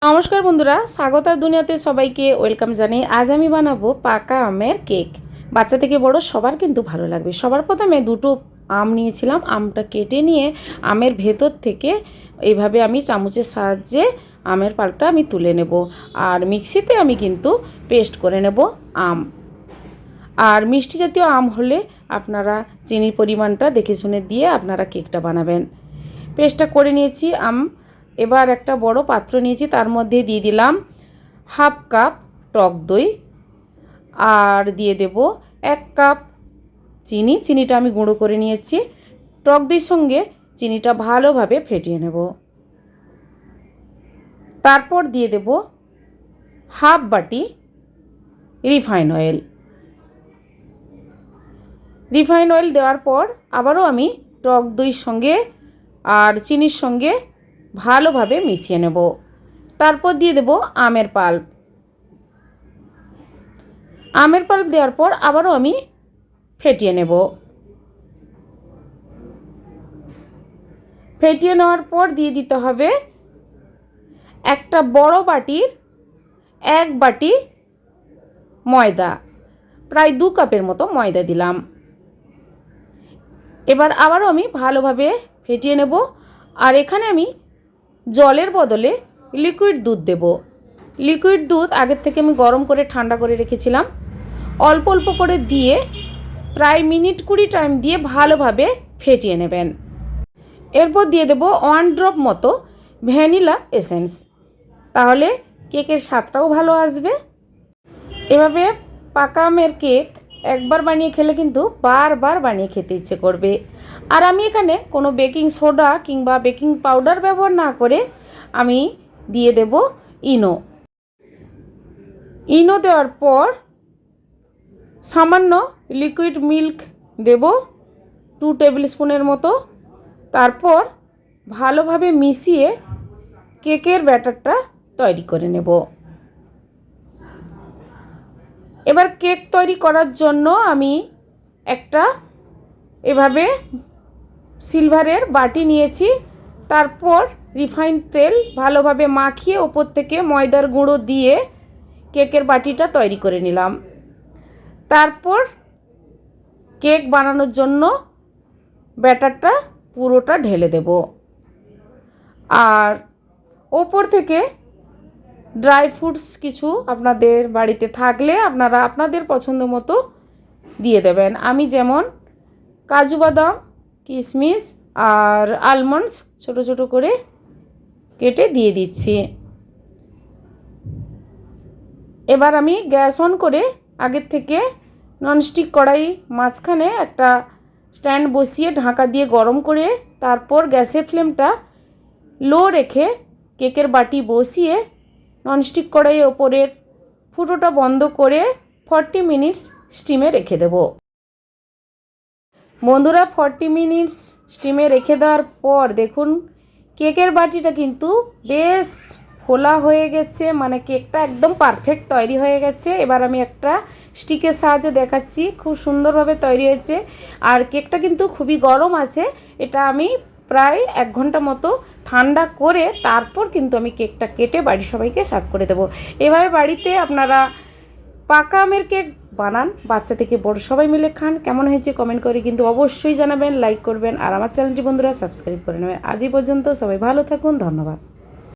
নমস্কার বন্ধুরা, স্বাগত আর দুনিয়াতে সবাইকে ওয়েলকাম জানাই। আজ আমি বানাবো পাকা আমের কেক। বাচ্চা থেকে বড় সবার কিন্তু ভালো লাগবে। সবার প্রথমে দুটো আম নিয়েছিলাম। আমটা কেটে নিয়ে আমের ভেতর থেকে এইভাবে আমি চামচের সাহায্যে আমের পাল্পটা আমি তুলে নেব। আর মিক্সিতে আমি কিন্তু পেস্ট করে নেব আম। আর মিষ্টি জাতীয় আম হলে আপনারা চিনির পরিমাণটা দেখে শুনে দিয়ে আপনারা কেকটা বানাবেন। পেস্টটা করে নিয়েছি আম। এবার একটা বড় পাত্র নিয়েছি, তার মধ্যে দিয়ে দিলাম হাফ কাপ টক দই আর দিয়ে দেব 1 কাপ চিনি। চিনিটা আমি গুঁড়ো করে নিয়েছি। টক দইয়ের সঙ্গে চিনিটা ভালোভাবে ফেটিয়ে নেব। তারপর দিয়ে দেব হাফ বাটি রিফাইন অয়েল। রিফাইন অয়েল দেওয়ার পর আবারও আমি টক দইয়ের সঙ্গে আর চিনির সঙ্গে ভালোভাবে মিশিয়ে নেব। তারপর দিয়ে দেব আমের পাল্প। আমের পাল্প দেওয়ার পর আবারও আমি ফেটিয়ে নেব। ফেটিয়ে নেওয়ার পর দিয়ে দিতে হবে একটা বড় বাটির 1 বাটি ময়দা, প্রায় 2 কাপের মতো ময়দা দিলাম। এবার আবারও আমি ভালোভাবে ফেটিয়ে নেব। আর এখানে আমি জলের বদলে লিকুইড দুধ দেব। লিকুইড দুধ আগের থেকে আমি গরম করে ঠান্ডা করে রেখেছিলাম। অল্প অল্প করে দিয়ে প্রায় মিনিট 20 টাইম দিয়ে ভালোভাবে ফেটিয়ে নেবেন। এরপর দিয়ে দেব 1 ড্রপ মতো ভ্যানিলা এসেন্স, তাহলে কেকের স্বাদটাও ভালো আসবে। এভাবে পাকা আমের কেক একবার বানিয়ে খেলে কিন্তু বারবার বানিয়ে খেতে ইচ্ছে করবে। আর আমি এখানে কোনো বেকিং সোডা কিংবা বেকিং পাউডার ব্যবহার না করে আমি দিয়ে দেব ইনো। ইনো দেওয়ার পর সামান্য লিকুইড মিল্ক দেব 2 টেবিল স্পুনের মতো। তারপর ভালোভাবে মিশিয়ে কেকের ব্যাটারটা তৈরি করে নেব। এবার কেক তৈরি করার জন্য আমি একটা এভাবে সিলভারের বাটি নিয়েছি। তারপর রিফাইন তেল ভালোভাবে মাখিয়ে ওপর থেকে ময়দার গুঁড়ো দিয়ে কেকের বাটিটা তৈরি করে নিলাম। তারপর কেক বানানোর জন্য ব্যাটারটা পুরোটা ঢেলে দেব। আর ওপর থেকে ড্রাই ফ্রুটস কিছু আপনাদের বাড়িতে থাকলে আপনারা আপনাদের পছন্দ মতো দিয়ে দেবেন। আমি যেমন কাজু বাদাম, কিশমিশ আর আলমন্ডস ছোট ছোট করে কেটে দিয়ে দিচ্ছি। এবার আমি গ্যাস অন করে আগের থেকে ননস্টিক কড়াই মাঝখানে একটা স্ট্যান্ড বসিয়ে ঢাকা দিয়ে গরম করে তারপর গ্যাসের ফ্লেমটা লো রেখে কেকের বাটি বসিয়ে ননস্টিক কড়াইয়ের ওপরের ফুটোটা বন্ধ করে 40 মিনিটস স্টিমে রেখে দেব। বন্ধুরা, 40 মিনিটস স্টিমে রেখে দেওয়ার পর দেখুন কেকের বাটিটা কিন্তু বেশ ফোলা হয়ে গেছে, মানে কেকটা একদম পারফেক্ট তৈরি হয়ে গেছে। এবার আমি একটা স্টিকের সাহায্যে দেখাচ্ছি, খুব সুন্দরভাবে তৈরি হয়েছে। আর কেকটা কিন্তু খুবই গরম আছে। এটা আমি প্রায় 1 ঘন্টা মতো ঠান্ডা করে তারপর কিন্তু আমি কেকটা কেটে বাড়ির সবাইকে সার্ভ করে দেবো। এভাবে বাড়িতে আপনারা পাকা আমের কেক বানান, বাচ্চা থেকে বড় সবাই মিলে খান। কেমন হয়েছে কমেন্ট করে কিন্তু অবশ্যই জানাবেন, লাইক করবেন আর আমার চ্যানেলটি বন্ধুরা সাবস্ক্রাইব করে নেবেন। আজই পর্যন্ত সবাই ভালো থাকুন, ধন্যবাদ।